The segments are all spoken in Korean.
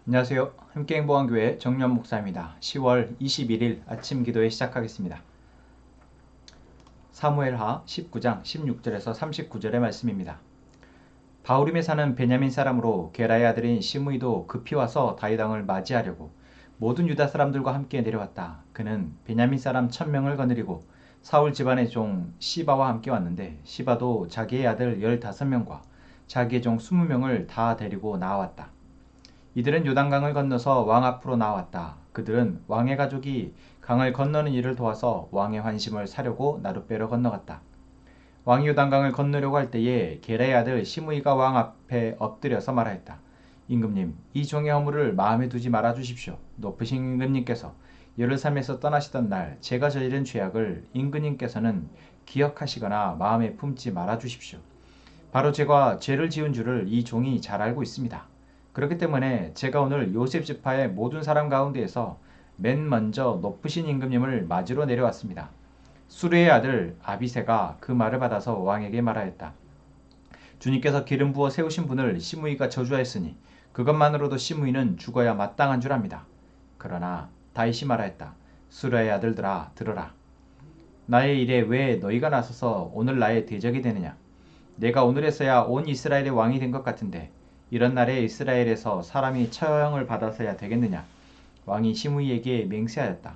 안녕하세요. 함께행복한교회 정유한 목사입니다. 10월 21일 아침 기도회 시작하겠습니다. 사무엘하 19장 16절에서 39절의 말씀입니다. 바후림에 사는 베냐민 사람으로 게라의 아들인 시므이도 급히 와서 다윗 왕을 맞이하려고 모든 유다 사람들과 함께 내려왔다. 그는 베냐민 사람 1000명을 거느리고 사울 집안의 종 시바와 함께 왔는데 시바도 자기의 아들 15명과 자기의 종 20명을 다 데리고 나왔다. 이들은 요단강을 건너서 왕 앞으로 나왔다. 그들은 왕의 가족이 강을 건너는 일을 도와서 왕의 환심을 사려고 나룻배로 건너갔다. 왕이 요단강을 건너려고 할 때에 게라의 아들 시므이가 왕 앞에 엎드려서 말하였다. 임금님, 이 종의 허물을 마음에 두지 말아 주십시오. 높으신 임금님께서 예루살렘에서 떠나시던 날 제가 저지른 죄악을 임금님께서는 기억하시거나 마음에 품지 말아 주십시오. 바로 제가 죄를 지은 줄을 이 종이 잘 알고 있습니다. 그렇기 때문에 제가 오늘 요셉 지파의 모든 사람 가운데에서 맨 먼저 높으신 임금님을 맞으러 내려왔습니다. 수르의 아들 아비새가 그 말을 받아서 왕에게 말하였다. 주님께서 기름 부어 세우신 분을 시므이가 저주하였으니 그것만으로도 시므이는 죽어야 마땅한 줄 압니다. 그러나 다윗이 말하였다. 수르의 아들들아 들어라. 나의 일에 왜 너희가 나서서 오늘 나의 대적이 되느냐. 내가 오늘에서야 온 이스라엘의 왕이 된 것 같은데 이런 날에 이스라엘에서 사람이 처형을 받아서야 되겠느냐. 왕이 시므이에게 맹세하였다.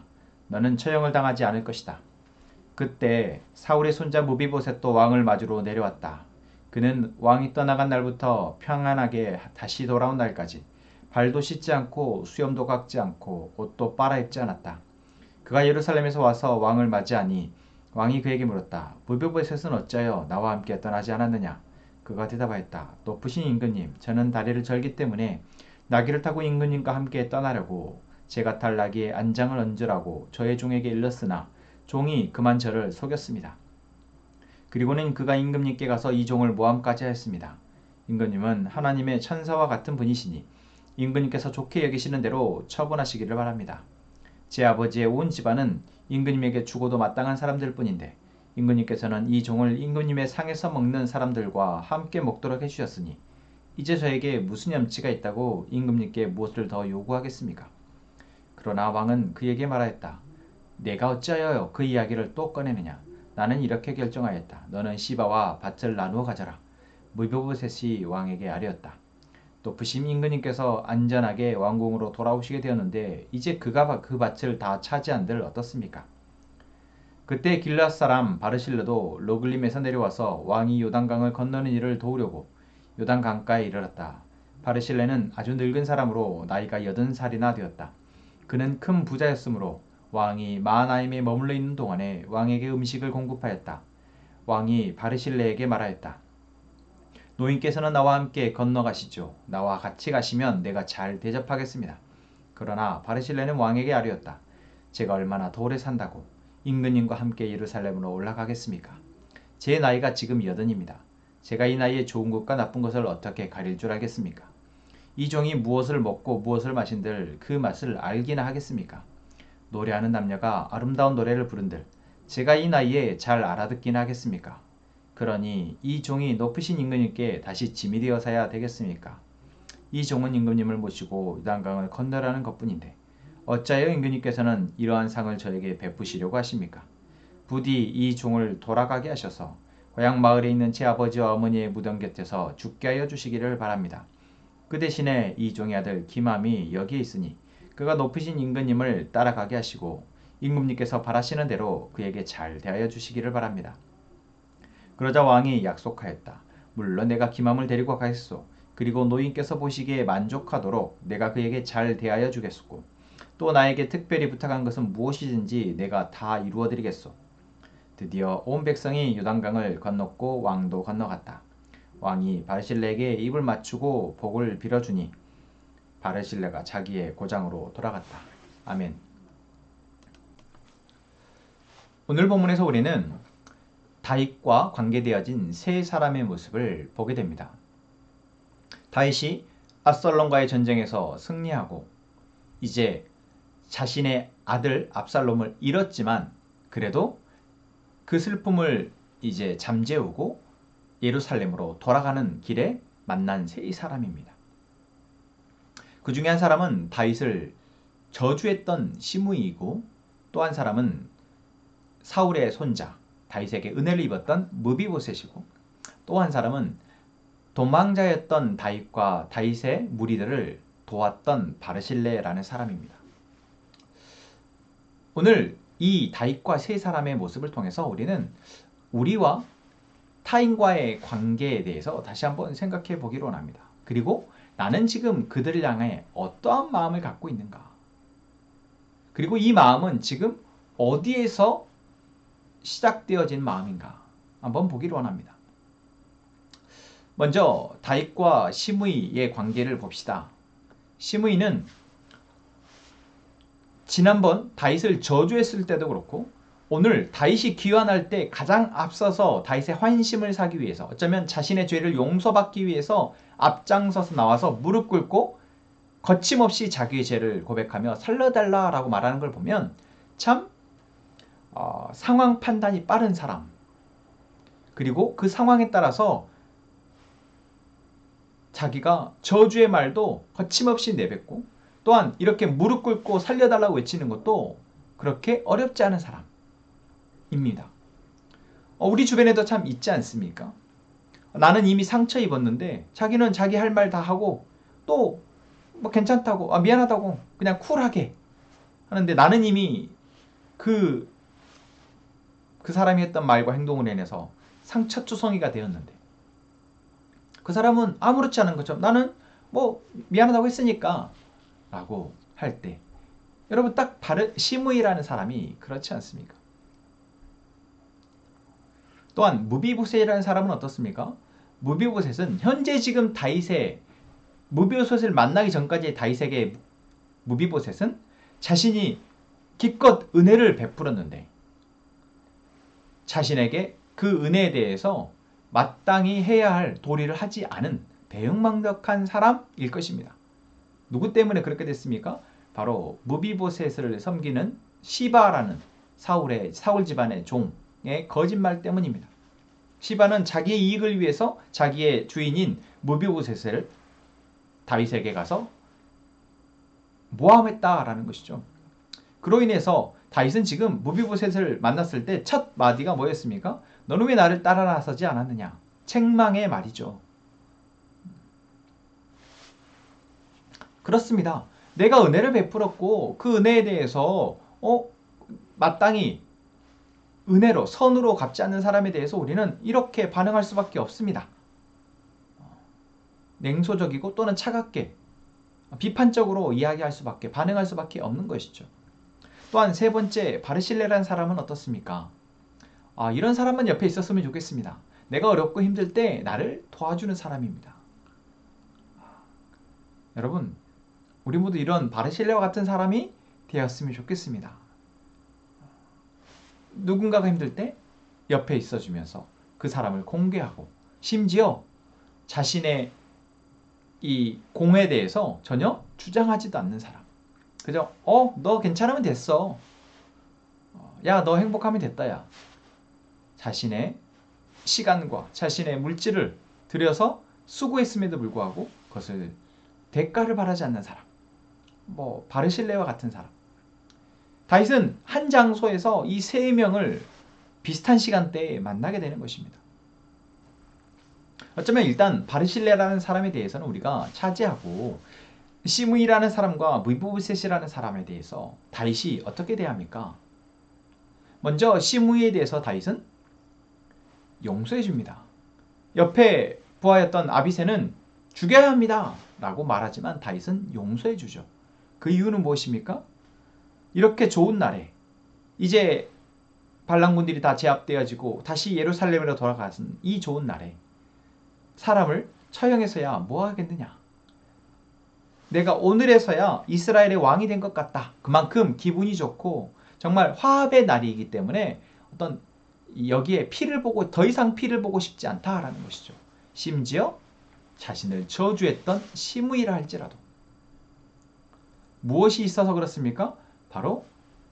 너는 처형을 당하지 않을 것이다. 그때 사울의 손자 무비보셋도 왕을 맞으러 내려왔다. 그는 왕이 떠나간 날부터 평안하게 다시 돌아온 날까지 발도 씻지 않고 수염도 깎지 않고 옷도 빨아입지 않았다. 그가 예루살렘에서 와서 왕을 맞이하니 왕이 그에게 물었다. 무비보셋은 어찌하여 나와 함께 떠나지 않았느냐. 그가 대답하였다. 높으신 임금님, 저는 다리를 절기 때문에 나귀를 타고 임금님과 함께 떠나려고 제가 탈 나귀에 안장을 얹으라고 저의 종에게 일렀으나 종이 그만 저를 속였습니다. 그리고는 그가 임금님께 가서 이 종을 모함까지 하였습니다. 임금님은 하나님의 천사와 같은 분이시니 임금님께서 좋게 여기시는 대로 처분하시기를 바랍니다. 제 아버지의 온 집안은 임금님에게 죽어도 마땅한 사람들 뿐인데 임금님께서는 이 종을 임금님의 상에서 먹는 사람들과 함께 먹도록 해주셨으니 이제 저에게 무슨 염치가 있다고 임금님께 무엇을 더 요구하겠습니까? 그러나 왕은 그에게 말하였다. 내가 어찌하여 그 이야기를 또 꺼내느냐. 나는 이렇게 결정하였다. 너는 시바와 밭을 나누어 가져라. 무비보셋이 왕에게 아뢰었다. 높으신 임금님께서 안전하게 왕궁으로 돌아오시게 되었는데 이제 그가 그 밭을 다 차지한들 어떻습니까? 그때 길앗 사람 바르실레도 로글림에서 내려와서 왕이 요단강을 건너는 일을 도우려고 요단강가에 이르렀다. 바르실레는 아주 늙은 사람으로 나이가 80살이나 되었다. 그는 큰 부자였으므로 왕이 마하나임에 머물러 있는 동안에 왕에게 음식을 공급하였다. 왕이 바르실레에게 말하였다. 노인께서는 나와 함께 건너가시죠. 나와 같이 가시면 내가 잘 대접하겠습니다. 그러나 바르실레는 왕에게 아뢰었다. 제가 얼마나 더 오래 산다고 임금님과 함께 예루살렘으로 올라가겠습니까? 제 나이가 지금 80입니다. 제가 이 나이에 좋은 것과 나쁜 것을 어떻게 가릴 줄 알겠습니까? 이 종이 무엇을 먹고 무엇을 마신들 그 맛을 알기나 하겠습니까? 노래하는 남녀가 아름다운 노래를 부른들 제가 이 나이에 잘 알아듣기나 하겠습니까? 그러니 이 종이 높으신 임금님께 다시 짐이 되어서야 되겠습니까? 이 종은 임금님을 모시고 요단강을 건너라는 것뿐인데 어찌하여 임금님께서는 이러한 상을 저에게 베푸시려고 하십니까? 부디 이 종을 돌아가게 하셔서 고향 마을에 있는 제 아버지와 어머니의 무덤 곁에서 죽게 하여 주시기를 바랍니다. 그 대신에 이 종의 아들 기맘이 여기에 있으니 그가 높으신 임금님을 따라가게 하시고 임금님께서 바라시는 대로 그에게 잘 대하여 주시기를 바랍니다. 그러자 왕이 약속하였다. 물론 내가 기맘을 데리고 가겠소. 그리고 노인께서 보시기에 만족하도록 내가 그에게 잘 대하여 주겠소. 또 나에게 특별히 부탁한 것은 무엇이든지 내가 다 이루어 드리겠소. 드디어 온 백성이 요단강을 건넜고 왕도 건너갔다. 왕이 바르실레에게 입을 맞추고 복을 빌어주니 바르실레가 자기의 고장으로 돌아갔다. 아멘. 오늘 본문에서 우리는 다윗과 관계되어진 세 사람의 모습을 보게 됩니다. 다윗이 압살롬과의 전쟁에서 승리하고 이제 자신의 아들 압살롬을 잃었지만 그래도 그 슬픔을 이제 잠재우고 예루살렘으로 돌아가는 길에 만난 세 사람입니다. 그 중에 한 사람은 다윗을 저주했던 시므이이고, 또 한 사람은 사울의 손자 다윗에게 은혜를 입었던 무비보셋이고, 또 한 사람은 도망자였던 다윗과 다윗의 무리들을 도왔던 바르실레라는 사람입니다. 오늘 이 다윗과 세 사람의 모습을 통해서 우리는 우리와 타인과의 관계에 대해서 다시 한번 생각해 보기로 원합니다. 그리고 나는 지금 그들을 향해 어떠한 마음을 갖고 있는가? 그리고 이 마음은 지금 어디에서 시작되어진 마음인가? 한번 보기로 원합니다. 먼저 다윗과 시므이의 관계를 봅시다. 시므이는 지난번 다윗을 저주했을 때도 그렇고, 오늘 다윗이 귀환할 때 가장 앞서서 다윗의 환심을 사기 위해서, 어쩌면 자신의 죄를 용서받기 위해서 앞장서서 나와서 무릎 꿇고 거침없이 자기의 죄를 고백하며 살려달라라고 말하는 걸 보면 참 상황 판단이 빠른 사람, 그리고 그 상황에 따라서 자기가 저주의 말도 거침없이 내뱉고, 또한 이렇게 무릎 꿇고 살려달라고 외치는 것도 그렇게 어렵지 않은 사람입니다. 우리 주변에도 참 있지 않습니까? 나는 이미 상처 입었는데 자기는 자기 할 말 다 하고 또 뭐 괜찮다고, 미안하다고 그냥 쿨하게 하는데, 나는 이미 그 사람이 했던 말과 행동을 인해서 상처투성이가 되었는데, 그 사람은 아무렇지 않은 것처럼 나는 뭐 미안하다고 했으니까 라고 할 때, 여러분 딱 시므이라는 사람이 그렇지 않습니까? 또한 무비보셋이라는 사람은 어떻습니까? 무비보셋은 현재 지금 무비보셋을 만나기 전까지의 다윗에게 무비보셋은 자신이 기껏 은혜를 베풀었는데 자신에게 그 은혜에 대해서 마땅히 해야 할 도리를 하지 않은 배은망덕한 사람일 것입니다. 누구 때문에 그렇게 됐습니까? 바로 무비보셋을 섬기는 시바라는 사울 집안의 종의 거짓말 때문입니다. 시바는 자기의 이익을 위해서 자기의 주인인 무비보셋을 다윗에게 가서 모함했다라는 것이죠. 그로 인해서 다윗은 지금 무비보셋을 만났을 때 첫 마디가 뭐였습니까? 너는 왜 나를 따라 나서지 않았느냐? 책망의 말이죠. 그렇습니다. 내가 은혜를 베풀었고 그 은혜에 대해서 마땅히 은혜로, 선으로 갚지 않는 사람에 대해서 우리는 이렇게 반응할 수밖에 없습니다. 냉소적이고 또는 차갑게 비판적으로 반응할 수밖에 없는 것이죠. 또한 세 번째, 바르실레라는 사람은 어떻습니까? 이런 사람만 옆에 있었으면 좋겠습니다. 내가 어렵고 힘들 때 나를 도와주는 사람입니다. 여러분, 우리 모두 이런 바르실레와 같은 사람이 되었으면 좋겠습니다. 누군가가 힘들 때 옆에 있어주면서 그 사람을 공개하고, 심지어 자신의 이 공에 대해서 전혀 주장하지도 않는 사람. 그죠? 너 괜찮으면 됐어. 야, 너 행복하면 됐다, 야. 자신의 시간과 자신의 물질을 들여서 수고했음에도 불구하고 그것을 대가를 바라지 않는 사람. 바르실레와 같은 사람. 다윗은 한 장소에서 이 세 명을 비슷한 시간대에 만나게 되는 것입니다. 어쩌면 일단 바르실레라는 사람에 대해서는 우리가 차지하고, 시므이라는 사람과 무비보셋이라는 사람에 대해서 다윗이 어떻게 대합니까? 먼저 시므이에 대해서 다윗은 용서해 줍니다. 옆에 부하였던 아비새는 죽여야 합니다 라고 말하지만 다윗은 용서해 주죠. 그 이유는 무엇입니까? 이렇게 좋은 날에, 이제 반란군들이 다 제압되어지고 다시 예루살렘으로 돌아가는 이 좋은 날에 사람을 처형해서야 뭐 하겠느냐? 내가 오늘에서야 이스라엘의 왕이 된 것 같다. 그만큼 기분이 좋고 정말 화합의 날이기 때문에 여기에 더 이상 피를 보고 싶지 않다라는 것이죠. 심지어 자신을 저주했던 시므이라 할지라도. 무엇이 있어서 그렇습니까? 바로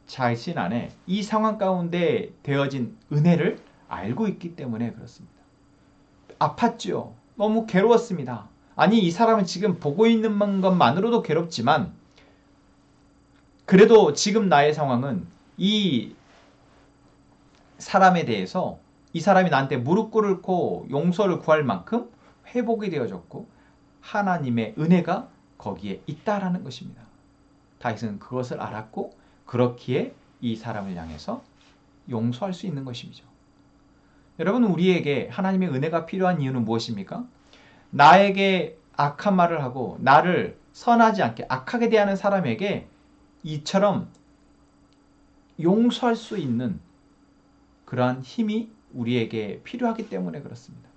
자신 안에 이 상황 가운데 되어진 은혜를 알고 있기 때문에 그렇습니다. 아팠죠. 너무 괴로웠습니다. 아니 이 사람은 지금 보고 있는 것만으로도 괴롭지만 그래도 지금 나의 상황은 이 사람에 대해서 이 사람이 나한테 무릎 꿇고 용서를 구할 만큼 회복이 되어졌고 하나님의 은혜가 거기에 있다라는 것입니다. 다윗은 그것을 알았고 그렇기에 이 사람을 향해서 용서할 수 있는 것이죠. 여러분 우리에게 하나님의 은혜가 필요한 이유는 무엇입니까? 나에게 악한 말을 하고 나를 선하지 않게 악하게 대하는 사람에게 이처럼 용서할 수 있는 그러한 힘이 우리에게 필요하기 때문에 그렇습니다.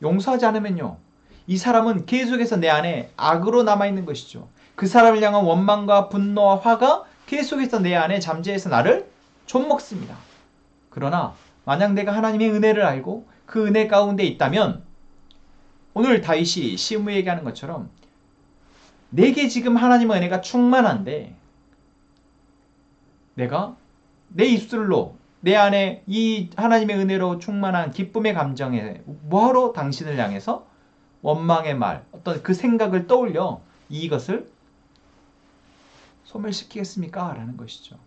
용서하지 않으면요. 이 사람은 계속해서 내 안에 악으로 남아있는 것이죠. 그 사람을 향한 원망과 분노와 화가 계속해서 내 안에 잠재해서 나를 좀먹습니다. 그러나 만약 내가 하나님의 은혜를 알고 그 은혜 가운데 있다면 오늘 다윗이 시므에게 하는 것처럼 내게 지금 하나님의 은혜가 충만한데 내가 내 입술로 내 안에 이 하나님의 은혜로 충만한 기쁨의 감정에 뭐하러 당신을 향해서 원망의 말, 어떤 그 생각을 떠올려 이것을 소멸시키겠습니까? 라는 것이죠.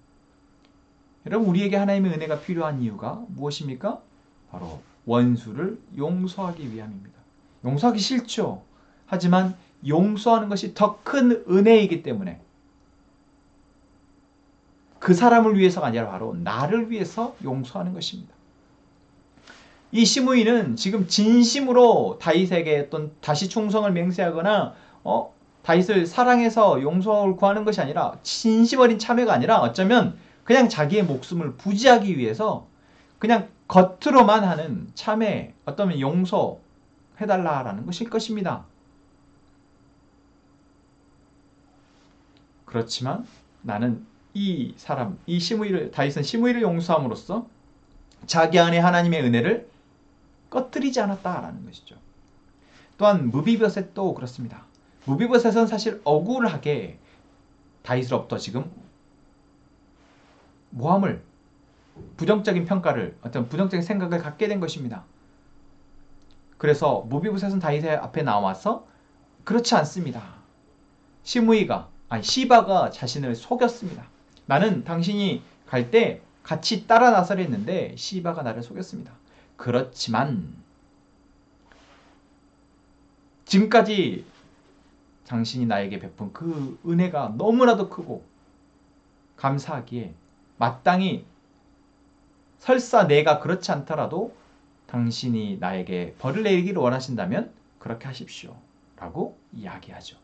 여러분 우리에게 하나님의 은혜가 필요한 이유가 무엇입니까? 바로 원수를 용서하기 위함입니다. 용서하기 싫죠. 하지만 용서하는 것이 더 큰 은혜이기 때문에 그 사람을 위해서가 아니라 바로 나를 위해서 용서하는 것입니다. 이 시므이는 지금 진심으로 다윗에게 어떤 다시 충성을 맹세하거나 다윗을 사랑해서 용서를 구하는 것이 아니라 진심 어린 참회가 아니라 어쩌면 그냥 자기의 목숨을 부지하기 위해서 그냥 겉으로만 하는 참회, 어쩌면 용서해달라라는 것일 것입니다. 그렇지만 나는 이 사람, 다윗은 시므이를 용서함으로써 자기 안에 하나님의 은혜를 꺼뜨리지 않았다라는 것이죠. 또한 무비보셋도 그렇습니다. 무비보셋은 사실 억울하게 다윗으로부터 지금 모함을 부정적인 평가를 어떤 부정적인 생각을 갖게 된 것입니다. 그래서 무비보셋은 다윗의 앞에 나와서 그렇지 않습니다. 시바가 자신을 속였습니다. 나는 당신이 갈 때 같이 따라 나서려 했는데 시바가 나를 속였습니다. 그렇지만 지금까지 당신이 나에게 베푼 그 은혜가 너무나도 크고 감사하기에 마땅히 설사 내가 그렇지 않더라도 당신이 나에게 벌을 내리기를 원하신다면 그렇게 하십시오. 라고 이야기하죠.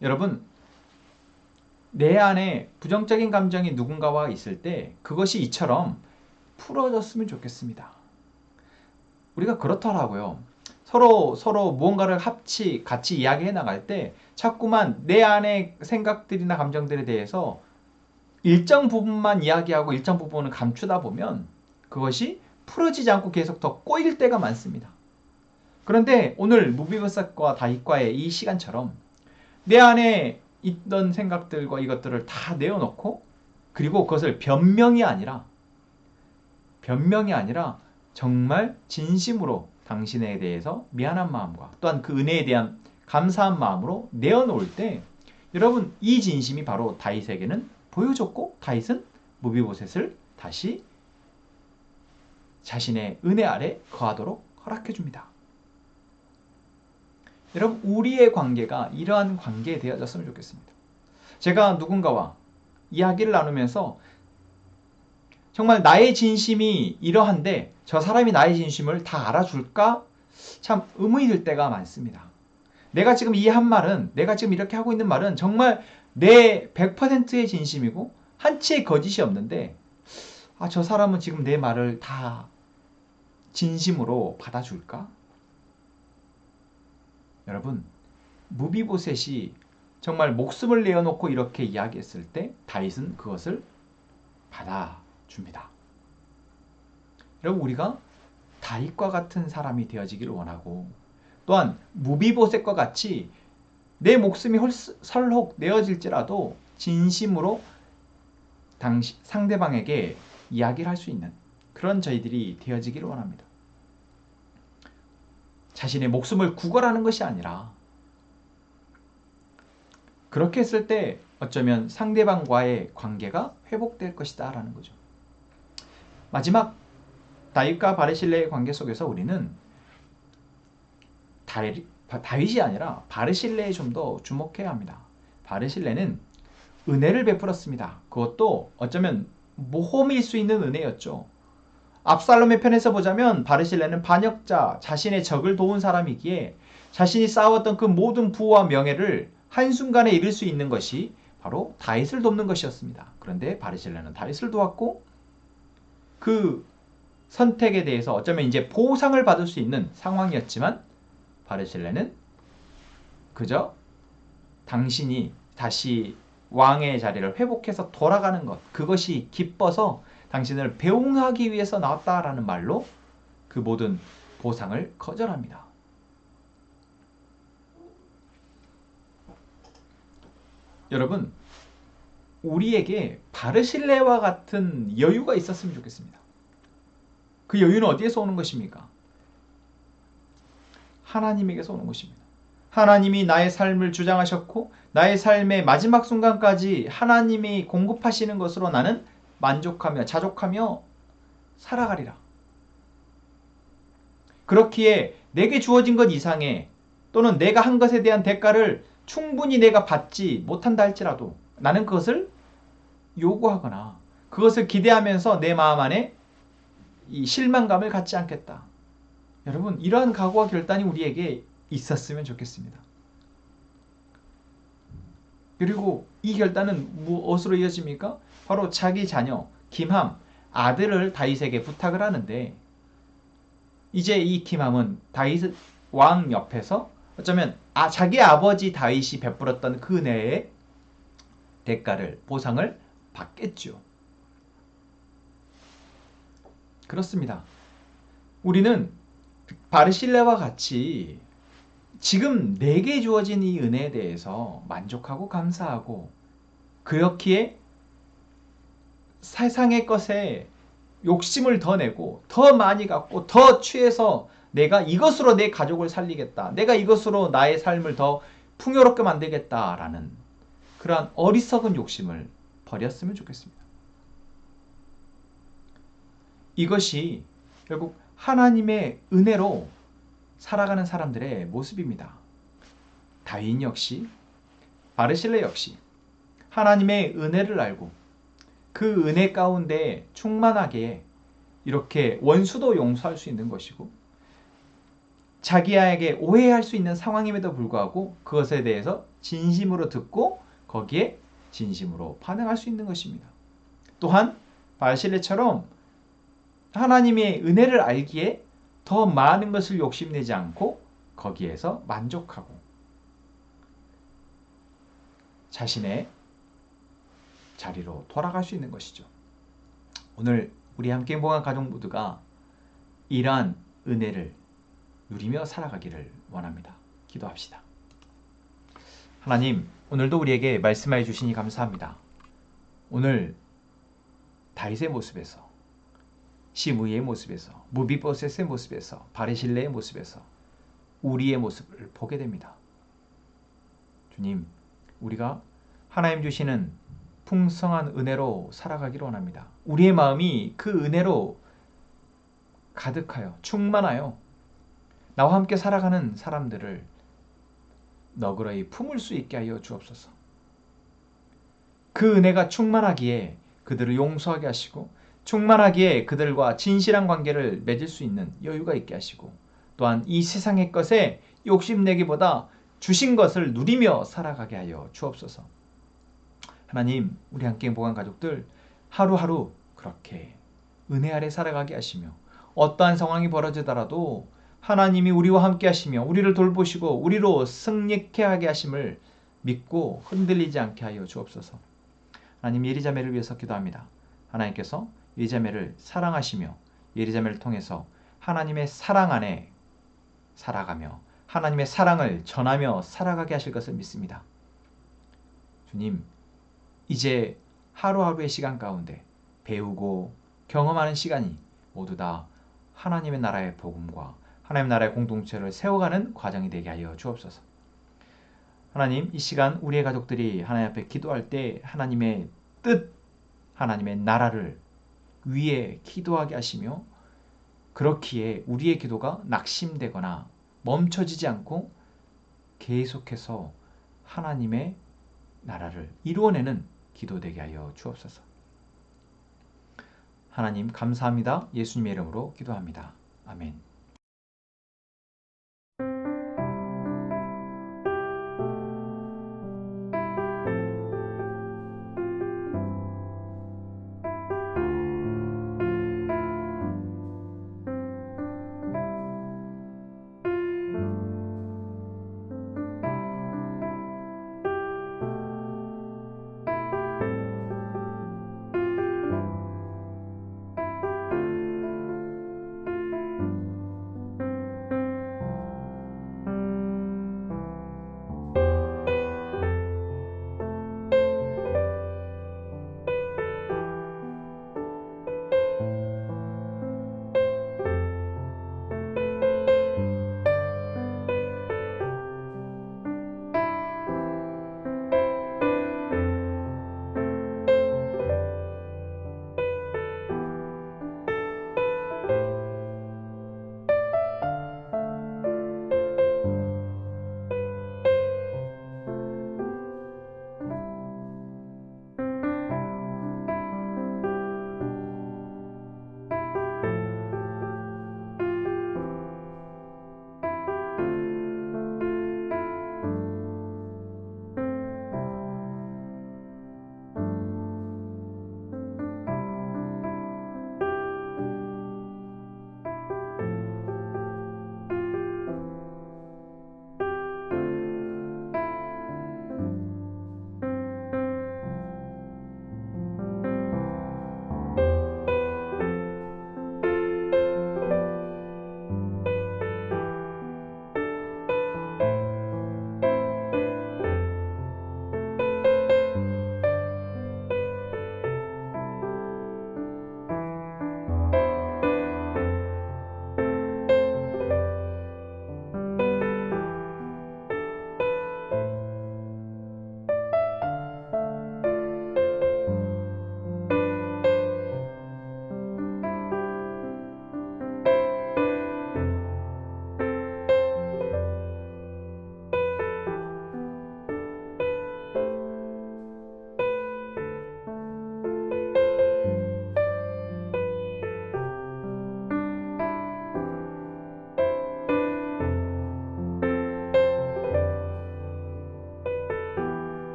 여러분, 내 안에 부정적인 감정이 누군가와 있을 때 그것이 이처럼 풀어졌으면 좋겠습니다. 우리가 그렇더라고요. 서로 무언가를 같이 이야기해 나갈 때 자꾸만 내 안의 생각들이나 감정들에 대해서 일정 부분만 이야기하고 일정 부분을 감추다 보면 그것이 풀어지지 않고 계속 더 꼬일 때가 많습니다. 그런데 오늘 무비보셋과 다윗과의 이 시간처럼 내 안에 있던 생각들과 이것들을 다 내어놓고 그리고 그것을 변명이 아니라 정말 진심으로 당신에 대해서 미안한 마음과 또한 그 은혜에 대한 감사한 마음으로 내어놓을 때 여러분 이 진심이 바로 다윗에게는 보여줬고 다윗은 무비보셋을 다시 자신의 은혜 아래 거하도록 허락해 줍니다. 여러분 우리의 관계가 이러한 관계에 되어졌으면 좋겠습니다. 제가 누군가와 이야기를 나누면서 정말 나의 진심이 이러한데 저 사람이 나의 진심을 다 알아줄까? 참 의문이 들 때가 많습니다. 내가 지금 이 한 말은 내가 지금 이렇게 하고 있는 말은 정말 내 100%의 진심이고 한치의 거짓이 없는데 저 사람은 지금 내 말을 다 진심으로 받아줄까? 여러분 무비보셋이 정말 목숨을 내어놓고 이렇게 이야기했을 때 다윗은 그것을 받아줍니다. 여러분 우리가 다윗과 같은 사람이 되어지기를 원하고 또한 무비보셋과 같이 내 목숨이 설혹 내어질지라도 진심으로 상대방에게 이야기를 할 수 있는 그런 저희들이 되어지기를 원합니다. 자신의 목숨을 구걸하는 것이 아니라 그렇게 했을 때 어쩌면 상대방과의 관계가 회복될 것이다 라는 거죠. 마지막 다윗과 바르실레의 관계 속에서 우리는 다윗이 아니라 바르실레에 좀 더 주목해야 합니다. 바르실레는 은혜를 베풀었습니다. 그것도 어쩌면 모험일 수 있는 은혜였죠. 압살롬의 편에서 보자면 바르실레는 반역자, 자신의 적을 도운 사람이기에 자신이 쌓았던 그 모든 부와 명예를 한순간에 잃을 수 있는 것이 바로 다윗을 돕는 것이었습니다. 그런데 바르실레는 다윗을 도왔고 그 선택에 대해서 어쩌면 이제 보상을 받을 수 있는 상황이었지만 바르실레는 그저 당신이 다시 왕의 자리를 회복해서 돌아가는 것, 그것이 기뻐서 당신을 배웅하기 위해서 나왔다라는 말로 그 모든 보상을 거절합니다. 여러분, 우리에게 바르실레와 같은 여유가 있었으면 좋겠습니다. 그 여유는 어디에서 오는 것입니까? 하나님에게서 오는 것입니다. 하나님이 나의 삶을 주장하셨고 나의 삶의 마지막 순간까지 하나님이 공급하시는 것으로 나는 만족하며 자족하며 살아가리라. 그렇기에 내게 주어진 것 이상의 또는 내가 한 것에 대한 대가를 충분히 내가 받지 못한다 할지라도 나는 그것을 요구하거나 그것을 기대하면서 내 마음 안에 이 실망감을 갖지 않겠다. 여러분, 이러한 각오와 결단이 우리에게 있었으면 좋겠습니다. 그리고 이 결단은 무엇으로 이어집니까? 바로 자기 자녀 김함, 아들을 다윗에게 부탁을 하는데 이제 이 김함은 다윗 왕 옆에서 어쩌면 자기 아버지 다윗이 베풀었던 그 은혜의 대가를, 보상을 받겠죠. 그렇습니다. 우리는 바르실레와 같이 지금 내게 주어진 이 은혜에 대해서 만족하고 감사하고 그렇기에 세상의 것에 욕심을 더 내고 더 많이 갖고 더 취해서 내가 이것으로 내 가족을 살리겠다. 내가 이것으로 나의 삶을 더 풍요롭게 만들겠다라는 그러한 어리석은 욕심을 버렸으면 좋겠습니다. 이것이 결국 하나님의 은혜로 살아가는 사람들의 모습입니다. 다윗 역시 바르실레 역시 하나님의 은혜를 알고 그 은혜 가운데 충만하게 이렇게 원수도 용서할 수 있는 것이고 자기에게 오해할 수 있는 상황임에도 불구하고 그것에 대해서 진심으로 듣고 거기에 진심으로 반응할 수 있는 것입니다. 또한 바르실레처럼 하나님의 은혜를 알기에 더 많은 것을 욕심내지 않고 거기에서 만족하고 자신의 자리로 돌아갈 수 있는 것이죠. 오늘 우리 함께 행복한 가족 모두가 이러한 은혜를 누리며 살아가기를 원합니다. 기도합시다. 하나님, 오늘도 우리에게 말씀해 주시니 감사합니다. 오늘 다윗의 모습에서, 시므이의 모습에서, 무비보셋의 모습에서, 바르실레의 모습에서 우리의 모습을 보게 됩니다. 주님, 우리가 하나님 주시는 풍성한 은혜로 살아가기를 원합니다. 우리의 마음이 그 은혜로 가득하여 충만하여 나와 함께 살아가는 사람들을 너그러이 품을 수 있게 하여 주옵소서. 그 은혜가 충만하기에 그들을 용서하게 하시고 충만하기에 그들과 진실한 관계를 맺을 수 있는 여유가 있게 하시고 또한 이 세상의 것에 욕심내기보다 주신 것을 누리며 살아가게 하여 주옵소서. 하나님, 우리 함께 행복한 가족들 하루하루 그렇게 은혜 아래 살아가게 하시며 어떠한 상황이 벌어지더라도 하나님이 우리와 함께 하시며 우리를 돌보시고 우리로 승리케 하게 하심을 믿고 흔들리지 않게 하여 주옵소서. 하나님, 예리자매를 위해서 기도합니다. 하나님께서 예리자매를 사랑하시며 예리자매를 통해서 하나님의 사랑 안에 살아가며 하나님의 사랑을 전하며 살아가게 하실 것을 믿습니다. 주님, 이제 하루하루의 시간 가운데 배우고 경험하는 시간이 모두 다 하나님의 나라의 복음과 하나님 나라의 공동체를 세워가는 과정이 되게 하여 주옵소서. 하나님, 이 시간 우리의 가족들이 하나님 앞에 기도할 때 하나님의 뜻, 하나님의 나라를 위에 기도하게 하시며, 그렇기에 우리의 기도가 낙심되거나 멈춰지지 않고 계속해서 하나님의 나라를 이루어내는 기도되게 하여 주옵소서. 하나님 감사합니다. 예수님의 이름으로 기도합니다. 아멘.